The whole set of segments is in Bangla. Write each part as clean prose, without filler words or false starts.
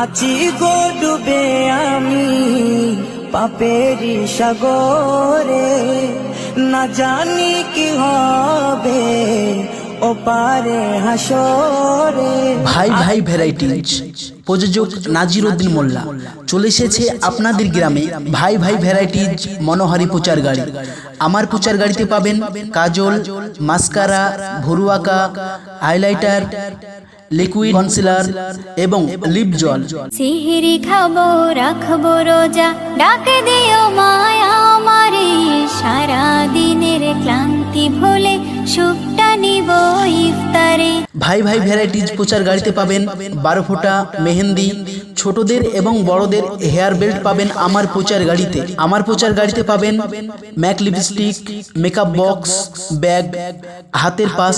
আছি গো ডুবে আমি পাপেরি সাগরে, না জানি কি হবে ওপারে হাসরে। ভাই ভাই ভ্যারাইটিজ প্রযোজক নাজিরউদ্দিন মোল্লা চলে এসেছে আপনাদের গ্রামে। ভাই ভাই ভ্যারাইটিজ মনোহারি প্রচার গাড়ি। আমার প্রচার গাড়িতে পাবেন কাজল, মাস্কারা, ভুরু আঁকা, হাইলাইটার, লিকুইড কনসিলার এবং লিপ জল। সিহিরি খাবো রাখবো রোজা, ডাকে দিও মায়া আমারে, সারা দিনের ক্লান্তি ভুলে সুখটা নিব ইফতারে। ভাই ভাই ভ্যারাইটিজ প্রচার গাড়িতে পাবেন 12 ফোঁটা মেহেন্দি, ছোটদের এবং বড়দের হেয়ার বেল্ট পাবেন আমার প্রচার গাড়িতে। আমার প্রচার গাড়িতে পাবেন Mac lipstick, makeup box, bag, হাতের পাস,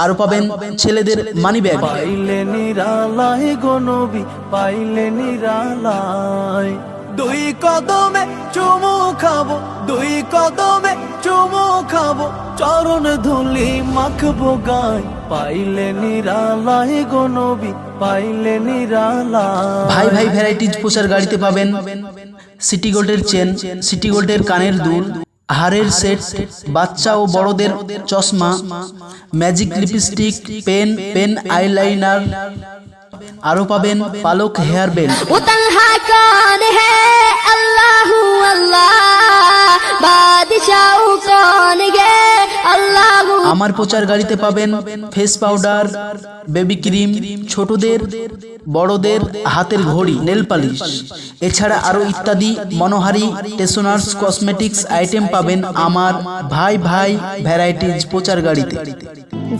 আরো পাবেন ছেলেদের মানি ব্যাগ। পাইলে নিরালায় গো নবী, পাইলে নিরালায়, দুই কদমে চুমু খাবো, দুই কদমে চুমু খাবো, চরণ ধুলি মাখবো গায়, পাইলে নিরালায় গো নবী, পাইলে নিরালায়। ভাই ভাই ভ্যারাইটিজ প্রচার গাড়িতে পাবেন সিটি গোল্ডের চেন, সিটি গোল্ডের কানের দুল, হারের সেট, বাচ্চা ও বড়দের চশমা, ম্যাজিক লিপস্টিক, পেন আইলাইনার, আরো পাবেন পালক হেয়ার বেল্ট। উতলহা কौन है अल्लाह अल्लाह, बादशाह कौन है अल्लाह। আমার প্রচার গাড়িতে পাবেন ফেস পাউডার, বেবি ক্রিম, ছোটদের বড়দের হাতের ঘড়ি, নেল পালিশ, এছাড়া আরো ইত্যাদি মনোহারি টেশনার্স কসমেটিক্স আইটেম পাবেন আমার ভাই ভাই ভ্যারাইটিজ প্রচার গাড়িতে।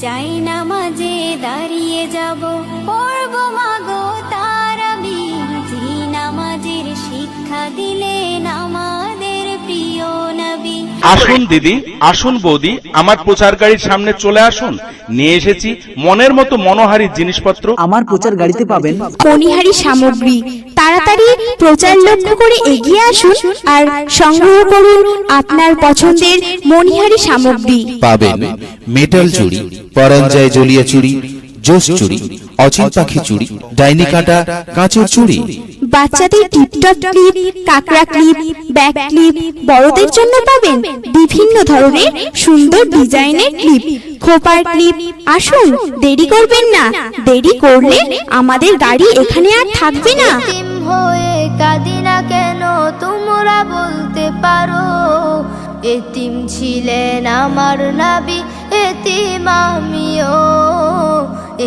যাই নামাজে দাঁড়িয়ে যাব, পড়বো মাগো তারাবি, জি নামাজের শিক্ষা দিলেন আমাদের প্রিয় নবী। আসুন দিদি, আসুন বৌদি, আমার প্রচার গাড়ির সামনে চলে আসুন। নিয়ে এসেছি মনের মতো মনোহারী জিনিসপত্র। আমার প্রচার গাড়িতে পাবেন মণিহারি সামগ্রী। তাড়াতাড়ি প্রচার লক্ষ্য করে এগিয়ে আসুন আর সংগ্রহ করুন আপনার পছন্দের মণিহারি সামগ্রী। পাবেন মেটাল চুড়ি, পরাঞ্জায় জলিয়া চুড়ি, জোস চুড়ি, অচিন পাখি চুড়ি, ডাইনি কাটা কাঁচের চুড়ি, বাচ্চাদের টিপটপ ক্লিপ, কাকড়া ক্লিপ, ব্যাক ক্লিপ, বড়দের জন্য পাবেন বিভিন্ন ধরনের সুন্দর ডিজাইনের ক্লিপ, খোপার ক্লিপ। আসুন, দেরি করবেন না, দেরি করলে আমাদের গাড়ি এখানে আর থাকবে না। এতিম হয়ে কাঁদি না কেন তোমরা বলতে পারো, এতিম ছিলেন আমার নবী, এতিম আমিও,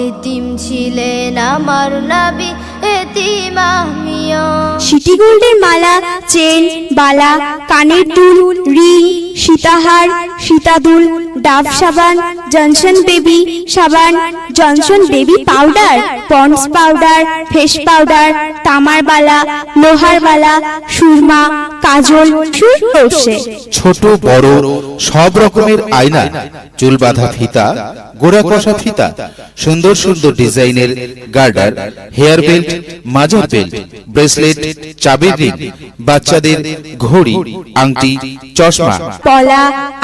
এতিম ছিলেন আমার নবী, এতিম আমিও। সিটি গোল্ডের মালা, চেন, বালা, কানের দুল, রিং, সীতাহার, সীতাদুল, ডাভ সাবান, জনসন বেবি সাবান, Johnson baby powder, Pond's powder, face powder, তামার বালা, লোহার বালা, সুরমা, কাজল, সুর রয়েছে। ছোট বড় সব রকমের আয়না, চুল বাঁধা ফিতা, গোড়া কষা ফিতা, সুন্দর সুন্দর ডিজাইনের গার্ডার, হেয়ার বেল্ট, মাজার বেল্ট, ব্রেসলেট, চাবির রিং, বাচ্চাদের ঘড়ি, আংটি, চশমা, পলা,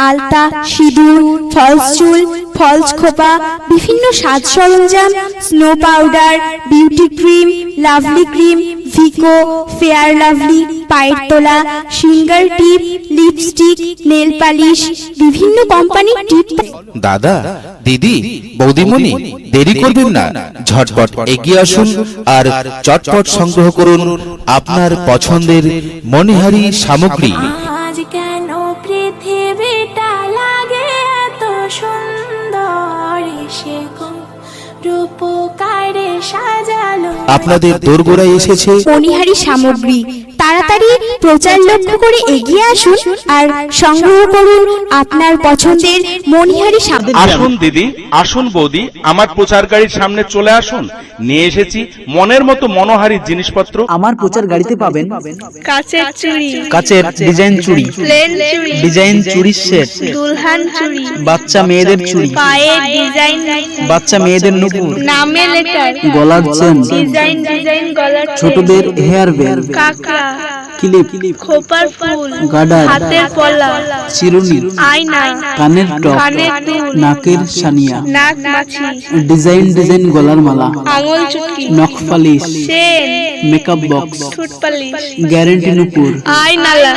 আলতা, সিঁদুর, ফলস চুল, ফলস খোপা, বিভিন্ন সাজ সরঞ্জাম, snow powder, beauty cream, lovely cream, Vicco, fair lovely, পায়ের তোলা, সিঙ্গার টিপ, লিপস্টিক, নেল পালিশ, বিভিন্ন কোম্পানির টিপ। দাদা, দিদি, বৌদিমণি, দেরি করবেন না, ঝটপট এগিয়ে আসুন আর চটপট সংগ্রহ করুন আপনার পছন্দের মণিহারি সামগ্রী। আজ কেন পৃথিবীটা লাগে এত সুন্দর, সে রূপকারে সাজালো। আপনাদের দোরগোড়ায় এসেছে মণিহারি সামগ্রী। তাড়াতাড়ি প্রচার লক্ষ্য করে এগিয়ে আসুন আর সংগ্রহ করুন আপনার পছন্দের মণিহারি সামগ্রী। আসুন দিদি, আসুন বৌদি, আমার প্রচার গাড়ির সামনে চলে আসুন। নিয়ে এসেছি মনের মতো মনোহারী জিনিসপত্র। আমার প্রচার গাড়িতে পাবেন কাচের চুড়ি, কাচের ডিজাইন চুড়ি, প্লেন চুড়ি, ডিজাইন চুড়ির সেট, দুলহান চুড়ি, বাচ্চা মেয়েদের চুড়ি, পায়ের ডিজাইন, বাচ্চা মেয়েদের নুপুর, নামে লেটার, গলার চেন, ডিজাইন ডিজাইন গলার চেন, ছোটদের হেয়ার বেল্ট, কাকড়া, ক্লিপ, খোপার ফুল, গার্ডার, হাতের পলা, চিরুনি, আয়না, কানের টপ, কানের দুল, নাকের সানিয়া, নাক মাছি, ডিজাইন গলার মালা, আঙুল চুটকি, নখপালিশ, চেন, মেকআপ বক্স, ঠোঁট পালিশ, গ্যারেন্টি নুপুর, আয়নালা,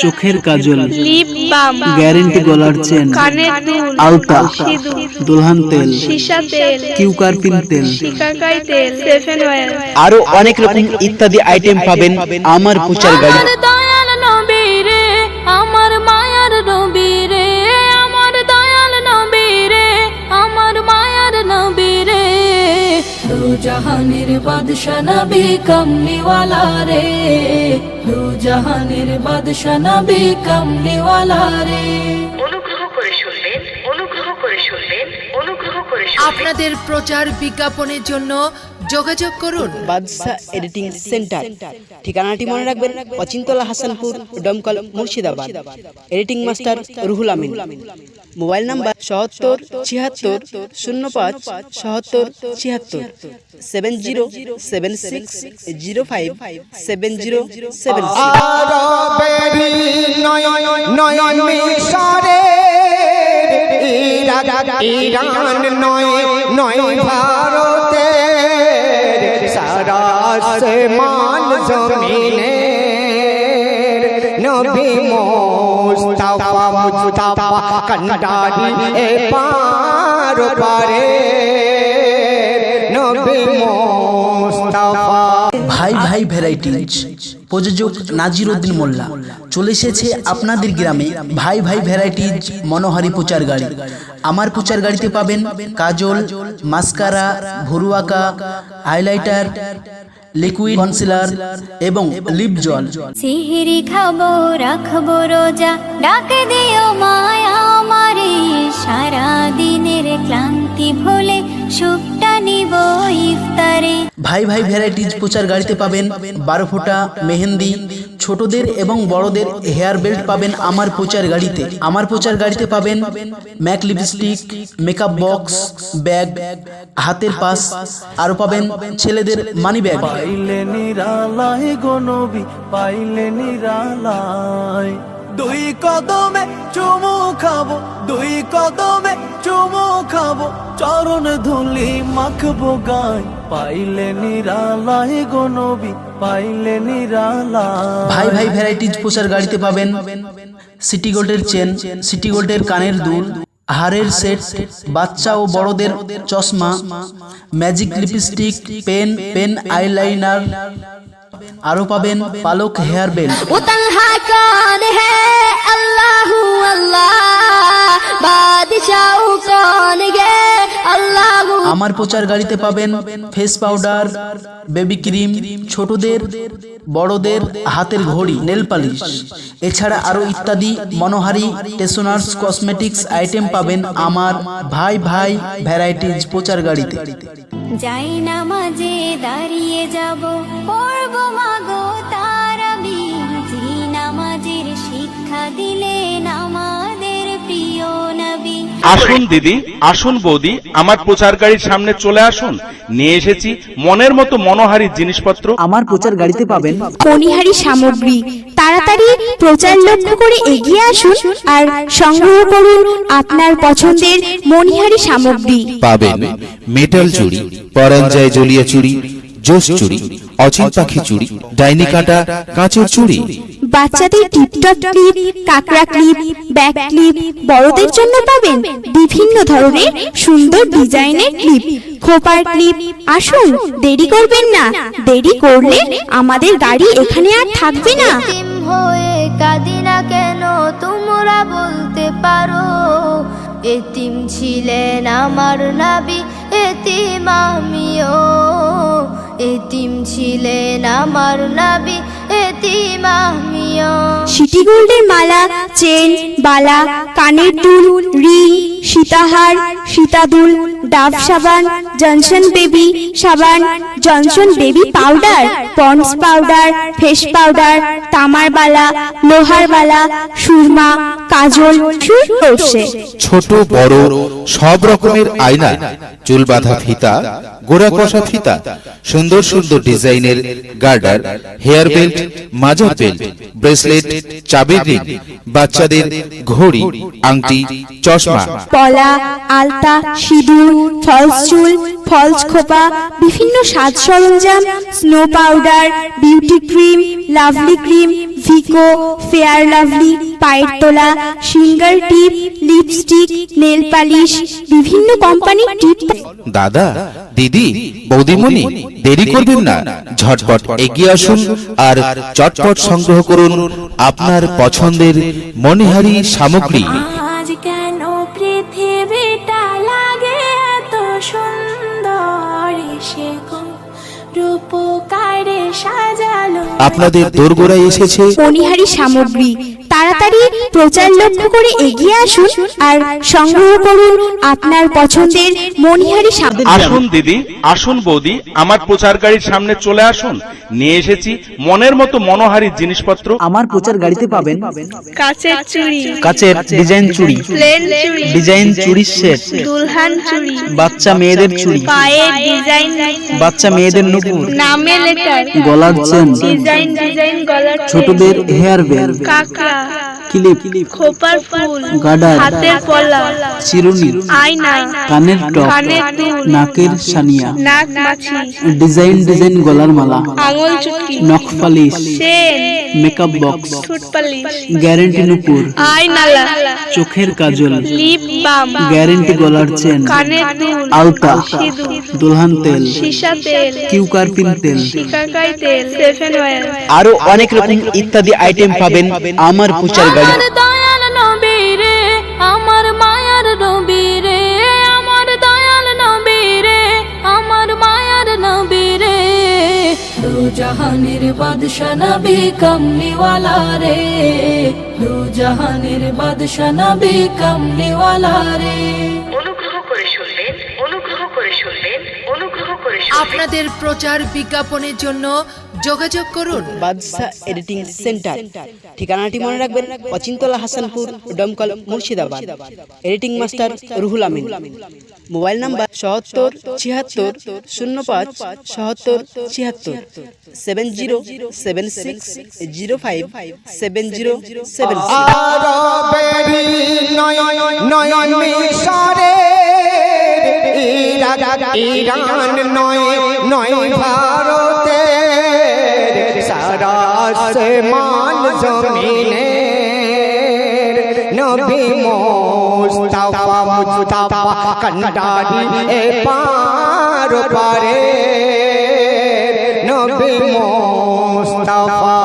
চোখের কাজল, লিপ বাম, গ্যারেন্টি গলার চেন, কানের দুল, আলতা, সিঁদুর, দুলহান তেল, সীসা তেল, কিউকারপিন তেল, শিকাকাই তেল, সেফেন অয়েল। আরো অনেক রকম ইত্যাদি আইটেম পাবেন আমার প্রচার গাড়ি। আমার দয়াল নবী রে, আমার মায়ার নবী রে, আমার দয়াল নবী রে, আমার মায়ার নবী রে, দু জাহানের বাদশা নবী কমলিওয়ালা রে, দু জাহানের বাদশা নবী কমলিওয়ালা রে। অনুগ্রহ করে শুনবেন, অনুগ্রহ করে শুনবেন, অনুগ্রহ করে শুনবেন। আপনাদের প্রচার বিজ্ঞাপনের জন্য যোগাযোগ করুন বাদশা এডিটিং সেন্টার, ঠিকানাটি মনে রাখবেন, Achintala Hasanpur, Domkal, Murshidabad. Editing master Ruhul Amin. Mobile number ৭৭ ৭৬ ০৫ ৭৭ ৭৬, 7076057076। নয়ন মিশরে ইরান নয় ভারতে সারা আসমান জমিনে নবী মুস্তাফা কন্ডারি এ পার পারে নবী মুস্তাফা। ভাই ভ্যারাইটিজ, প্রযোজক নাজির উদ্দিন মোল্লা, চলে এসেছে আপনাদের গ্রামে ভাই ভ্যারাইটিজ মনোহারি প্রচার গাড়ি। আমার প্রচার গাড়িতে পাবেন কাজল, মাস্কারা, ভুরু আঁকা, হাইলাইটার, লিকুইড কনসিলার এবং লিপ জল। সিহরি খাবো রাখবো রোজা, ডাকে দিও মায়া আমারে, সারা দিনের ক্লান্তি ভুলে সুখটা নিব ইফতারে। ভাই ভ্যারাইটিজ প্রচার গাড়িতে পাবেন 12 ফোঁটা মেহেন্দি, ছোটদের এবং বড়দের হেয়ার বেল্ট পাবেন আমার প্রচার গাড়িতে। আমার প্রচার গাড়িতে পাবেন Mac lipstick, makeup box, bag, হাতের পাস, আরো পাবেন ছেলেদের মানি ব্যাগ। পাইলে নিরালায় গো নবী, পাইলে নিরালায়, দুই কদমে চুমু খাবো, দুই কদমে চুমু খাবো, চরণ ধুলি মাখবো গায়, পাইলে নিরালায় গো নবী, পাইলে নিরালায়। ভাই ভ্যারাইটিজ প্রচার গাড়িতে পাবেন সিটি গোল্ডের চেন, সিটি গোল্ডের কানের দুল, হারের সেট, বাচ্চা ও বড়দের চশমা, ম্যাজিক লিপস্টিক, পেন আইলাইনার, আরো পাবেন পালক হেয়ার বেল্ট। उतल्हा कौन है अल्लाहू अल्लाह, बादशाह कौन गे अल्लाहू। আমার প্রচার গাড়িতে পাবেন ফেস পাউডার, বেবি ক্রিম, ছোটদের বড়দের হাতের ঘড়ি, নেল পালিশ, এছাড়া আরো ইত্যাদি মনোহারি টেশনার্স কসমেটিক্স আইটেম পাবেন আমার ভাই ভ্যারাইটিজ প্রচার গাড়িতে। যাই নামাজে দাঁড়িয়ে যাব, পড়ব মাগো তারাবি, যে নামাজের শিক্ষা দিলেন আমাদের প্রিয় নবী। আসুন দিদি, আসুন বৌদি, আমার প্রচার গাড়ির সামনে চলে আসুন। নিয়ে এসেছি মনের মতো মনোহারি জিনিসপত্র। আমার প্রচার গাড়িতে পাবেন মণিহারি সামগ্রী। তাড়াতাড়ি প্রচার লক্ষ্য করে এগিয়ে আসুন আর সংগ্রহ করুন আপনার পছন্দের মণিহারি সামগ্রী। পাবেন মেটাল চুড়ি, পরাঞ্জায় জলিয়া চুড়ি, জোস চুড়ি, অচিন পাখি চুড়ি, ডাইনি কাটা কাঁচের চুড়ি, বাচ্চাদের টিপটপ ক্লিপ, কাকড়া ক্লিপ, ব্যাক ক্লিপ, বড়দের জন্য পাবেন বিভিন্ন ধরনের সুন্দর ডিজাইনের ক্লিপ, খোপার ক্লিপ। আসুন, দেরি করবেন না, দেরি করলে আমাদের গাড়ি এখানে আর থাকবে না। এতিম হয়ে কাঁদি না কেন তোমরা বলতে পারো, এতিম ছিলেন আমার নবী, এতিম আমিও, এতিম ছিলেন আমার নবী, এতিম আমিও। সিটি গোল্ডের মালা, চেন, বালা, কানের দুল, রিং, সীতাহার, সীতাদুল, ডাব সাবান, জনসন বেবি সাবান, Johnson baby powder, Pond's powder, face powder, তামার বালা, লোহার বালা, সুরমা, কাজল, চুল রয়েছে। ছোট বড় সব রকমের আয়না, চুল বাঁধা ফিতা, গোড়া কষা ফিতা, সুন্দর সুন্দর ডিজাইনের গার্ডার, হেয়ার বেল্ট, মাজার বেল্ট, ব্রেসলেট, চাবির রিং, বাচ্চাদের ঘড়ি, আংটি, চশমা, পলা, আলতা, সিঁদুর, ফলস চুল, ফলস খোপা, বিভিন্ন সাজ সরঞ্জাম, snow powder, beauty cream, lovely cream, Vicco, fair lovely, পায়ের তোলা, সিঙ্গার টিপ, লিপস্টিক, নেল পালিশ, বিভিন্ন কোম্পানির টিপ। দাদা, দিদি, বৌদিমণি, দেরি করবেন না, ঝটপট এগিয়ে আসুন আর চটপট সংগ্রহ করুন আপনার পছন্দের মণিহারি সামগ্রী। আজ কেন পৃথিবীটা লাগে এত সুন্দর, সে রূপকারে সাজালো। আপনাদের দোরগোড়ায় এসেছে মণিহারি সামগ্রী, তাড়াতাড়ি প্রচার লক্ষ্য করে এগিয়ে আসুন আর সংগ্রহ করুন আপনার পছন্দের মণিহারি সামগ্রী। আসুন দিদি, আসুন বৌদি, আমার প্রচার গাড়ির সামনে চলে আসুন। নিয়ে এসেছি মনের মতো মনোহারী জিনিসপত্র। আমার প্রচার গাড়িতে পাবেন কাচের চুড়ি, কাচের ডিজাইন চুড়ি, প্লেন চুড়ি, ডিজাইন চুড়ির সেট, দুলহান চুড়ি, বাচ্চা মেয়েদের চুড়ি, পায়ের ডিজাইন, বাচ্চা মেয়েদের নুপুর, নামে লেটার, গলার চেন, ডিজাইন ডিজাইন গলার চেন, ছোটদের হেয়ার বেল্ট, কাকড়া, ক্লিপ, খোপার ফুল, গার্ডার, হাতের পলা, চিরুনি, আয়না, কানের টপ, কানের দুল, নাকের সানিয়া, নাক মাছি, ডিজাইন ডিজাইন গলার মালা, আঙুল চুটকি, নখ পালিশ, চেন, মেকআপ বক্স, ঠোঁট পালিশ, গ্যারেন্টি নুপুর, আয়নালা, চোখের কাজল, লিপ বাম, গ্যারেন্টি গলার চেন, কানের দুল, আলতা, সিঁদুর, দুলহান তেল, সীসা তেল, কিউকারপিন তেল, শিকাকাই তেল, সেফেন অয়েল। আরো অনেক রকম ইত্যাদি আইটেম পাবেন আমার প্রচার গাড়ি। আমার দয়াল নবী রে, আমার মায়ার নবী রে, আমার দয়াল নবী রে, আমার মায়ার নবী রে, দু জাহানের বাদশা নবী কমলিওয়ালা রে, দু জাহানের বাদশা নবী কমলিওয়ালা রে। অনুগ্রহ করে শুনবেন, অনুগ্রহ করে শুনবেন, অনুগ্রহ করে শুনবেন। আপনাদের প্রচার বিজ্ঞাপনের জন্য যোগাযোগ করুন বাদশা এডিটিং সেন্টার, ঠিকানাটি মনে রাখবেন, Achintala Hasanpur, Domkal, Murshidabad. Editing master Ruhul Amin. Mobile number 77-76-05-77-76, 7076057076। নয়ন মিশরে ইরান নয় ভারতে, সারা আসমান জমিনে নবী মুস্তাফা কান্ডারি এ পার পারে, নবী মুস্তাফা।